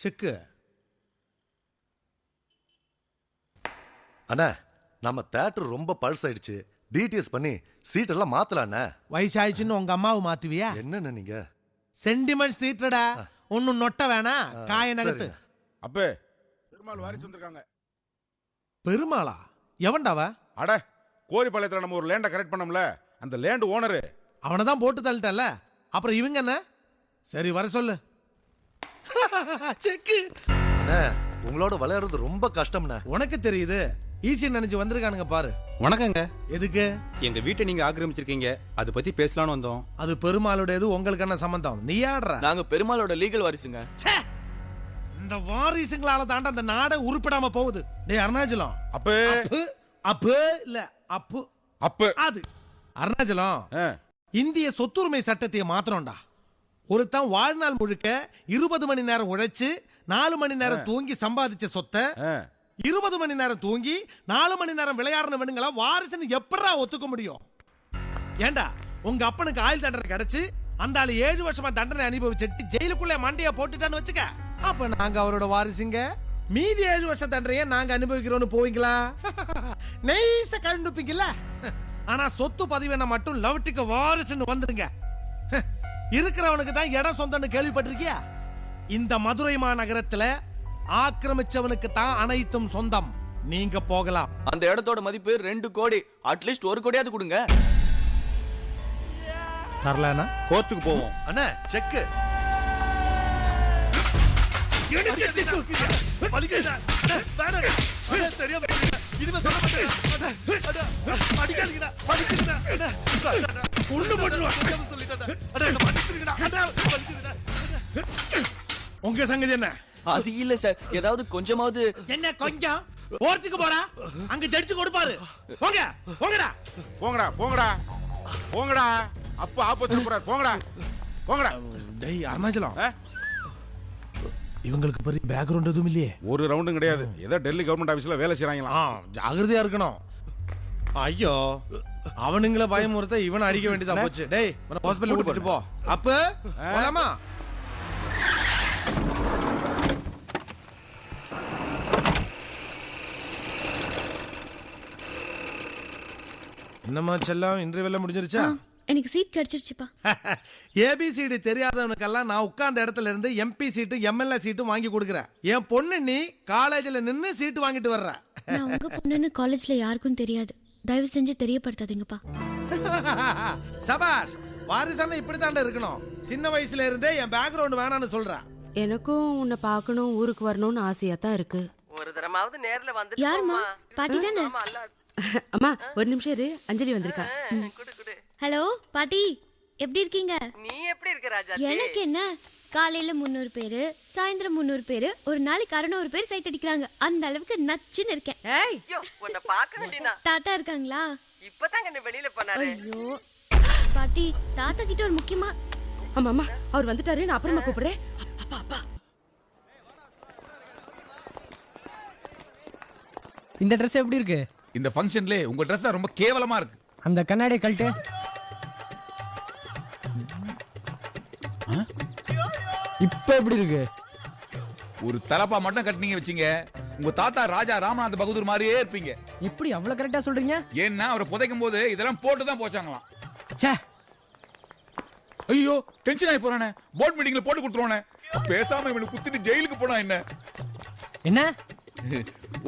செக்கு. அண்ணா நம்ம தியேட்டர் ரொம்ப பல்ஸ் ஆயிடுச்சு. டிடிஎஸ் பண்ணி சீட் எல்லாம் மாத்தலாம். வயசாயிடுச்சுன்னு உங்க அம்மாவை மாத்துவியா? என்னன்னு நீங்க சென்டிமெண்ட்ஸ் தீட்டடா. ஒன்னும் நொட்ட வேணா, காய நகத்து. அப்பே பெருமாள் வாரிசு வந்திருக்காங்க. பெருமாளா? எவன்டாவா? அட, கோரிப்பாளையத்துல நம்ம ஒரு லேண்டை கரெக்ட் பண்ணோம்ல, அந்த லேண்ட் ஓனரு. அவனை தான் போட்டு தள்ளிட்டல, அப்புறம் இவங்க என்ன? சரி வர சொல்லு. செக்கு. அண்ணா உங்களோட விளையாடுறது ரொம்ப கஷ்டம்ண்ணா. உனக்கு தெரியுது, ஈஸி நினைச்சு வந்திருக்கானுங்க பாரு. வணக்கங்க. எதுக்கு? எங்க வீட்டை நீங்க ஆக்கிரமிச்சிருக்கீங்க, அதை பத்தி பேசலாம்னு வந்தோம். அது பெருமாளுடையது, உங்களுக்கு என்ன சம்பந்தம்? நீ ஆடுற? நாங்க பெருமாளோட லீகல் வாரிசுங்க. இந்த வாரிசுங்களால தாண்ட அந்த நாடை உருப்பிடாம போகுது. டேய் அருணாச்சலம். அப்பே அப்பு இல்ல அப்பு அப்பே அது அருணாச்சலம். இந்திய சொத்துரிமை சட்டத்தை மாத்திரம்டா. ஒருத்தன் வாழ்நாள் முழுக்க 20 மணி நேரம் உழைச்சு 4 மணி நேரம் தூங்கி சம்பாதிச்ச சொத்தை 20 மணி நேரம் தூங்கி 4 மணி நேரம் விளையாடுறவனுங்களா வாரிசுன்னு எப்படா ஒத்துக்க முடியும்? ஏண்டா உங்க அப்பனுக்கு ஆயுள் தண்டனை கிடைச்சு அந்த ஆளு 7 வருஷமா தண்டனை அனுபவிச்சுட்டு ஜெயிலுக்குள்ள மண்டையா போட்டுட்டான்னு வச்சுக்க, அப்ப நாங்க அவரோட வாரிசுங்க. மீதி 7 வருஷம் தண்டனையை நாங்க அனுபவிக்கிறோம்னு போவீங்களா? நெய்ஸ கண்டுப்பீங்கல்ல. ஆனா சொத்து பதிவேன மட்டும் லவ்ட்டுக்கு வாரிசுன்னு வந்துருங்க. இருக்கிறவனுக்கு தான் இடம் சொந்தம்னு கேள்விப்பட்டிருக்கியா? இந்த மதுரை மாநகரத்துல ஆக்கிரமிச்சவனுக்கு தான் அனைத்தும் சொந்தம். நீங்க போகலாம். அந்த இடத்தோட மதிப்பு 2 கோடி. அட்லீஸ்ட் 1 கோடியாவது கொடுங்க. தரலனா கோர்ட்டுக்கு போவோம். அண்ணா செக்கு. உங்க சங்கதி என்ன? அது இல்ல சார், ஏதாவது கொஞ்சமாவது. என்ன கொஞ்சம்? போறதுக்கு போறா, அங்க ஜட்ஜ் கொடுப்பாரு. போங்க போங்கடா போங்கடா போங்கடா போங்கடா. அப்ப ஆப்போசிட் போறார். போங்கடா போங்கடா. டேய் அருணாச்சலம், இவங்களுக்கு பெரிய பேக்ரவுண்ட் எதுவும் இல்லையே? ஒரு ரவுண்டும் கிடையாது. ஏதோ டெல்லி கவர்மெண்ட் ஆபீஸ்ல வேலை செய்றாங்களா. ஜாகிரதையா இருக்கணும். ஐயோ, அவனுங்கள பயமுறுத்த இவனை அடிக்க வேண்டியதா போச்சு. டேய் ஹாஸ்பிடல் கூட்டிட்டு போ. அப்ப போலாமா? என்னம்மா செல்லம், இன்டர்வியூல முடிஞ்சிருச்சா? எனக்கு சீட் கிடைச்சிருச்சுப்பா. ஏபிசிடி தெரியாதவனுக்கெல்லாம் நான் உட்கார்ந்த இடத்துல இருந்து எம்பி சீட்டு எம்எல்ஏ சீட்டும் வாங்கி கொடுக்குறேன். என் பொண்ணு நீ காலேஜ்ல நின்னு சீட்டு வாங்கிட்டு வர்ற. நான் உங்க பொண்ணுன்னு காலேஜ்ல யாருக்கும் தெரியாது. தயவு செஞ்சு தெரியப்படுத்தாதீங்கப்பா. சபாஷ், வாரிசான இப்படித்தாண்ட இருக்கணும். சின்ன வயசுல இருந்தே என் பேக்ரவுண்ட் வேணான்னு சொல்ற. எனக்கும் உன்னை பார்க்கணும், ஊருக்கு வரணும்னு ஆசையா தான் இருக்கு. ஒரு தடமாவது நேர்ல வந்து. யாருமா? பாட்டி தானே? அம்மா ஒரு நிமிஷம் இரு, அஞ்சலி வந்திருக்கா. ஹலோ பாட்டி, எப்படி இருக்கீங்க? நீ எப்படி இருக்க ராஜா? எனக்கு என்ன, காலையில 300 பேரு, சாயந்தரம் 300 பேரு, ஒரு நாளைக்கு 600 பேர் சைட் அடிக்கிறாங்க. அந்த அளவுக்கு நச்சுன்னு இருக்கேன். உன்னை பார்க்க வேண்டியனா? தாத்தா இருக்காங்களா? இப்பதான் கண்ணு வெளியில போனாரு. ஐயோ பாட்டி, தாத்தா கிட்ட ஒரு முக்கியமா. ஆமா ஆமா, அவர் வந்துட்டாரு, நான் அப்புறமா கூப்பிடுறேன். அப்பா அப்பா, இந்த ட்ரெஸ் எப்படி இருக்கு? இந்த ஃபங்க்ஷன்ல உங்க ட்ரெஸ் தான் ரொம்ப கேவலமா இருக்கு. அந்த கண்ணாடியை கழட்டு. இப்ப எப்படி இருக்கு? ஒரு தலப்பா மட்டும் கட்டினீங்க வச்சீங்க, உங்க தாத்தா ராஜா ராமநாத பகதூர் மாதிரியே இருப்பீங்க. எப்படி அவ்வளவு கரெக்டா சொல்றீங்க? ஏன்னா அவரை புதைக்கும் போது இதெல்லாம் போட்டு தான் போச்சாங்களாம். ச்சே, ஐயோ டென்ஷன் ஆகி போறானே. போர்ட் மீட்டிங்ல போட்டு கொடுத்துருவானே. பேசாம இவனுக்கு குத்திட்டு ஜெயிலுக்கு போனா என்ன? என்ன?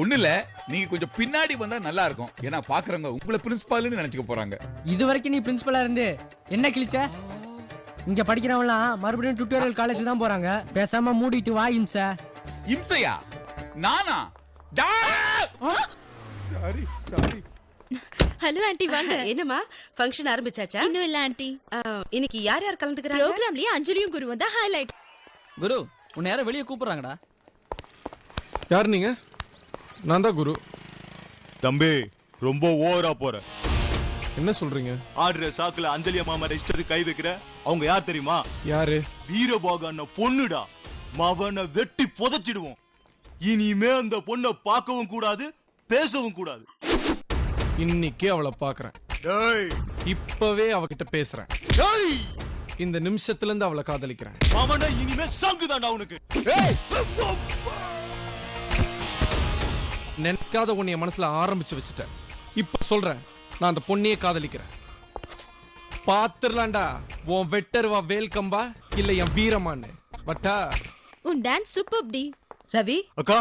ஒண்ணு இல்ல, நீங்க கொஞ்சம் பின்னாடி வந்தா நல்லா இருக்கும். ஏன்னா பாக்குறவங்க உங்களை பிரின்சிபால்னு நினைச்சுக்க போறாங்க. இது வரைக்கும் நீ பிரின்சிபலா இருந்து என்ன கிழிச்ச? இங்க படிக்கிறவங்களாம் மறுபடியும் டுட்டோரியல் காலேஜ் தான் போறாங்க. பேசாம மூடிட்டு வா. இம்சை இம்சையா? நானா? Sorry sorry. ஹலோ ஆண்டி, வாங்க. என்னம்மா ஃபங்க்ஷன் ஆரம்பிச்சாச்சா? இன்னும் இல்ல ஆண்டி. இன்னைக்கு யார் யார் கலந்துக்கறாங்க? ப்ரோகிராம்லயே அஞ்சலியும் குருவும் தான் ஹைலைட். குரு, உன்னை யாரும் வெளியே கூப்பிடுறாங்கடா. யார் நீங்க? நான் தான் குரு. தம்பி ரொம்ப ஓவரா போற. என்ன சொல்றீங்க? ஆடுற சாக்குல அஞ்சலி அம்மா இஷ்டத்துக்கு கை வைக்கிற. அவங்க யார் தெரியுமா? யாரு? வீரபாகன பொண்ணுடா. மவனை வெட்டி புதைச்சிடுவோம். இனிமே அந்த பொண்ணை பார்க்கவும் கூடாது, பேசவும் கூடாது. இன்னைக்கு அவளை பாக்குறேன். இப்பவே அவகிட்ட பேசுறேன். இந்த நிமிஷத்துல இருந்து அவளை காதலிக்கிறேன். அவன இனிமே சங்குதான்டா உனக்கு. நினைக்காத உன்னைய மனசுல ஆரம்பிச்சு வச்சுட்டேன். இப்ப சொல்றேன், நான் அந்த பொண்ணையே காதலிக்கிறேன். பாத்துடலாம்டா உன் வெட்டருவா வேல்கம்பா இல்ல என் வீரமான்னு. பட்டா உன் டான்ஸ் சூப்பர் டி. ரவி அக்கா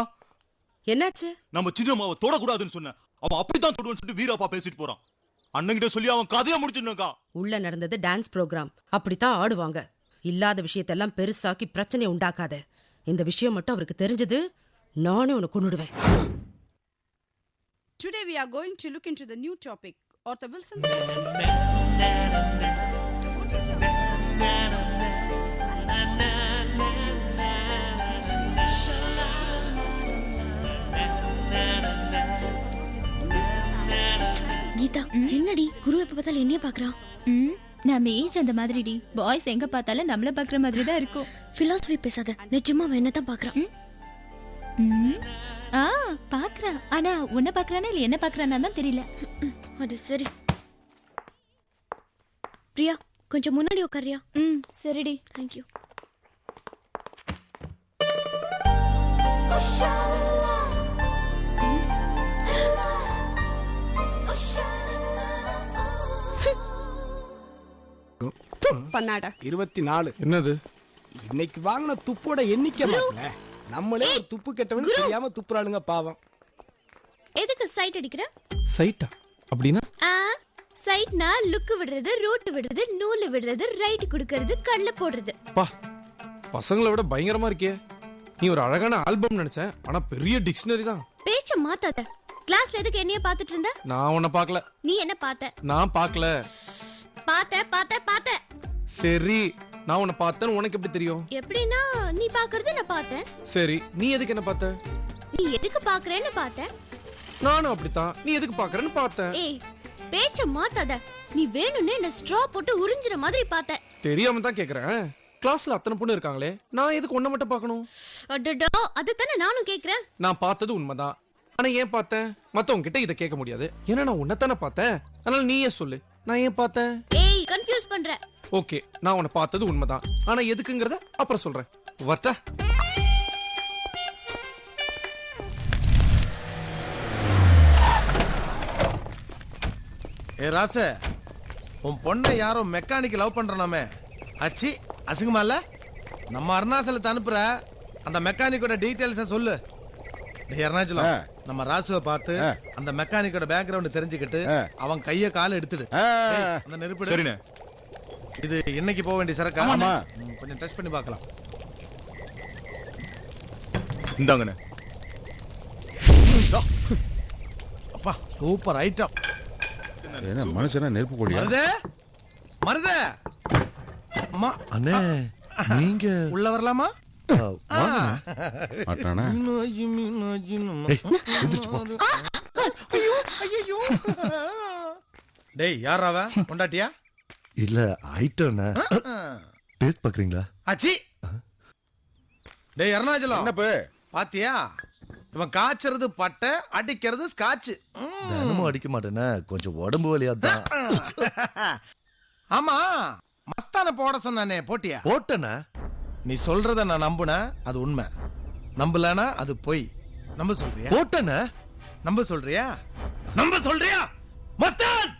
என்னாச்சு? நம்ம சின்னம்மாவை தொடக்கூடாதுன்னு சொன்னேன். அவன் அப்படித்தான் தொடுவான்னு சொல்லிட்டு வீரப்பா பேசிட்டு போறான். அண்ணங்கிட்ட சொல்லி அவன் கதையை முடிச்சிடணும்க்கா. உள்ள நடந்தது டான்ஸ் ப்ரோக்ராம். அப்படித்தான் ஆடுவாங்க. இல்லாத விஷயத்தெல்லாம் பெருசாக்கி பிரச்சனை உண்டாக்காத. இந்த விஷயம் மட்டும் அவருக்கு தெரிஞ்சது, நானே உன்னை கொன்னுடுவேன். Today we are going to look into the new topic, Arthur Wilson. Geetha, என்னடி குரு எப்ப பார்த்தாலும் என்னைய பாக்குறான்? நம்ம ஏஜ் அந்த மாதிரி டி. பாய்ஸ் எங்க பார்த்தாலும் நம்மள பாக்குற மாதிரி தான் இருக்கும். பிலாசபி பேசாத. நிஜமா அவன் என்னதான் பாக்குறான். பாக்குறா. ஆனா உன்னை பாக்குறானா இல்ல என்ன பாக்குறானா தான் தெரியல. அது சரி. பிரியா, கொஞ்சம் முன்னாடி உட்காரியா? சரிடி. Thank you. பண்ணாடா 24. என்னது? இன்னைக்கு வாங்கின துப்போட எண்ணிக்கை மாட்டல. நம்மளே ஒரு துப்பு கெட்டவன் தெரியாம துப்புறானுங்க பாவம். எதுக்கு சைட் அடிக்கிற? சைட்டா அப்படின்னா? சைட்னா லுக் விடுறது, ரூட் விடுறது, நூல் விடுறது, ரைட் குடுக்கிறது, கல்ல போடுறது. பா, பசங்களை விட பயங்கரமா இருக்கே. நீ ஒரு அழகான ஆல்பம் நினைச்சேன், ஆனா பெரிய டிக்ஷனரி தான். பேச்ச மாத்தாத. கிளாஸ்ல எதுக்கு என்னைய பாத்துட்டு இருந்த? நான் உன்னை பார்க்கல. நீ என்ன பார்த்த? நான் பார்க்கல. பார்த்த. சரி, நான் உன்னை பார்த்தேன்னு உனக்கு எப்படி தெரியும்? எப்படின்னா நீ பாக்குறது நான் பார்த்தேன். சரி, நீ எதுக்கு என்ன பார்த்த? நீ எதுக்கு பாக்குறேன்னு பார்த்த. நானும் அப்படித்தான். நீ எதுக்கு பாக்குறேன்னு பார்த்தேன். ஏய், பேச்ச மாத்தாத. நீ வேணும்னே என்ன ஸ்ட்ரா போட்டு உறிஞ்சுற மாதிரி பார்த்த. தெரியாம தான் கேக்குறேன். கிளாஸ்ல அத்தனை பொண்ணு இருக்காங்களே, நான் எதுக்கு ஒன்ன மட்டும் பார்க்கணும்? அடடா, அதுதானே நானும் கேக்குறேன். நான் பார்த்தது உண்மைதான். ஆனா ஏன் பார்த்தேன்? மத்தவங்க கிட்ட இதை கேட்க முடியாது. ஏன்னா நான் உன்னைத்தானே பார்த்தேன். அதனால நீயே சொல்லு, நான் ஏன் பார்த்தேன்? ஏய், கன்ஃபியூஸ் பண்ற. ஓகே, நான் உன்னை பார்த்தது உண்மைதான். ஆனா எதுக்குங்கறத அப்புறம் சொல்றேன். வரட்டா? ஏ ராச, உன் பொண்ணை யாரோ மெக்கானிக் லவ் பண்றானாமே. அச்சி, அசிங்கமா இல்ல? நம்ம அருணாச்சலத்தை அனுப்புற அந்த மெக்கானிக்கோட டீடைல்ஸ சொல்லு. டேய் அருணாச்சலம், நம்ம ராசுவை பார்த்து அந்த மெக்கானிக்கோட பேக்ரவுண்ட் தெரிஞ்சுக்கிட்டு அவன் கைய கால எடுத்துடு. அந்த நெருப்பு சரிண்ணே. இது இன்னைக்கு போக வேண்டிய சரக்கா? கொஞ்சம் டெஸ்ட் பண்ணி பார்க்கலாம். இந்தாங்கண்ணே. அப்பா, சூப்பர் ஐட்டம். என்ன மனுஷனா நெருப்பு கோழியா? மருதே அம்மா. அண்ணே, நீங்க உள்ள வரலாமா? மாட்டானா? டேய், யார் அவ? கொண்டாட்டியா? இல்ல, ஐட்டம்ண்ணே. டேஸ்ட் பாக்குறீங்களா? அச்சி. டேய் அருணாச்சலம், என்னப்பு பாத்தியா? இவன் காய்ச்சறது பட்டை, அடிக்கிறது ஸ்காட்ச். தினமும் அடிக்க மாட்டேனே, கொஞ்சம் உடம்பு வலியாதான். ஆமா, மஸ்தான போட சொன்னானே, போட்டியா? போட்டேண்ணே. நீ சொல்றத நான் நம்புனா அது உண்மை, நம்பலனா அது பொய். நம்ப சொல்றியா? போட்டேண்ணே. நம்ப சொல்றியா? நம்ப சொல்றியா? மஸ்தான்,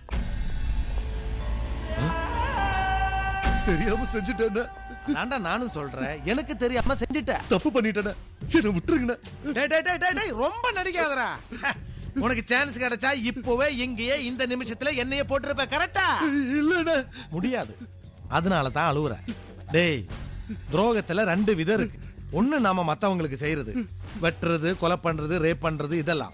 தெரியாம செஞ்சுட்டேண்ணே. நான்டா நானும் சொல்றேன், எனக்கு தெரியாம செஞ்சுட்ட. தப்பு பண்ணிட்டேண்ணே, என்ன விட்டுருங்கண்ணே. டேய் டேய் டேய் டேய், ரொம்ப நடிக்காதடா. உனக்கு சான்ஸ் கிடைச்சா இப்போவே இங்கேயே இந்த நிமிஷத்துல என்னைய போட்டுருப்ப. கரெக்டா? இல்லண்ணே, முடியாது. அதனால தான் அழுவுற. டேய், துரோகத்துல 2 விதம் இருக்கு. ஒண்ணு நாம மத்தவங்களுக்கு செய்யறது, வெட்டுறது, கொலை பண்றது, ரேப் பண்றது, இதெல்லாம்.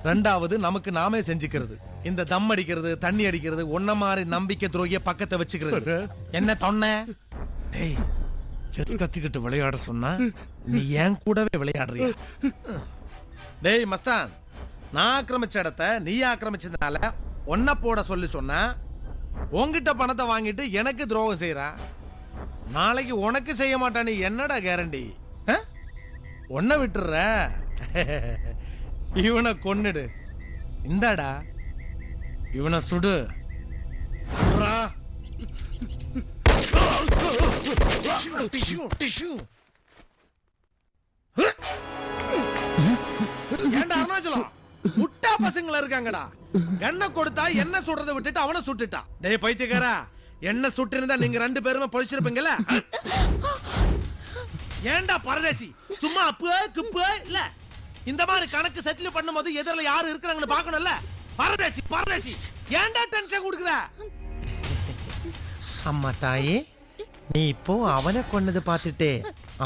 2வது நமக்கு நாமே செஞ்சுக்கிறது. இந்த தம் அடிக்கிறது, தண்ணி அடிக்கிறது, ஒன்ன மாதிரி நம்பிக்கை துரோகிய பக்கத்தை வச்சுக்கிறது. என்ன தொன்ன? டேய், செஸ் கத்துக்கிட்டு விளையாட சொன்னா நீ ஏன் கூடவே விளையாடுறியா? டேய் மஸ்தான், நான் ஆக்கிரமிச்ச இடத்த நீ ஆக்கிரமிச்சதுனால ஒன்ன போட சொல்லி சொன்னா உன்கிட்ட பணத்தை வாங்கிட்டு எனக்கு துரோகம் செய்யறா. நாளைக்கு உனக்கு செய்ய மாட்டானே, என்னடா கேரண்டி? ஒன்ன விட்டுற, இவனை கொன்னுடு. இந்தாடா, இவனை சுடு. சுடுறா. ஏண்டா அருணாச்சலம் முட்டா பசங்கள இருக்காங்கடா. கண்ணை கொடுத்தா என்ன சுடுறதை விட்டுட்டு அவனை சுட்டுட்டா. டேய் பைத்தியக்காரா, என்ன சுட்டு இருந்தா நீங்க 2 பேருமே பொழிச்சிருப்பீங்கல்ல. ஏண்டா பரதேசி சும்மா அப்பு குப்பு இல்ல, இந்த மாதிரி கணக்கு செட்டில் பண்ணும்போது எதிரில யாரு இருக்கிறாங்கன்னு பாக்கணும்ல. பரதேசி பரதேசி ஏண்டா டென்ஷன் கொடுக்குற? அம்மா தாயே, நீ இப்போ அவனை கொன்னது பார்த்துட்டே,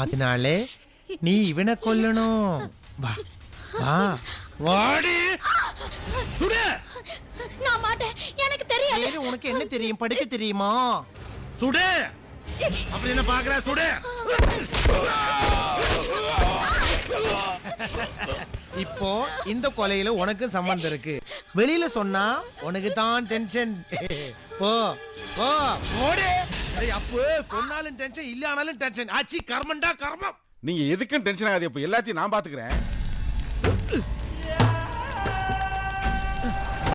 அதனாலே நீ இவனை கொல்லணும். வா வா வாடி சுடு. நான் மாட்டேன், எனக்கு தெரியாது. உனக்கு என்ன தெரியும்? படிக்க தெரியுமா? சுடு. அப்படி என்ன பாக்குற? சுடு. இப்போ இந்த கொலையில உனக்கு சம்பந்தம் இருக்கு. வெளியில சொன்னா உனக்கு தான் டென்ஷன். போ போ போடு. அப்போ கொன்னாலும் டென்ஷன், இல்லனாலும் டென்ஷன். ஆச்சி கர்மண்டா கர்மம். நீங்க எதுக்கும் டென்ஷன் ஆகாது. இப்ப எல்லாத்தையும் நான் பாத்துக்கிறேன்.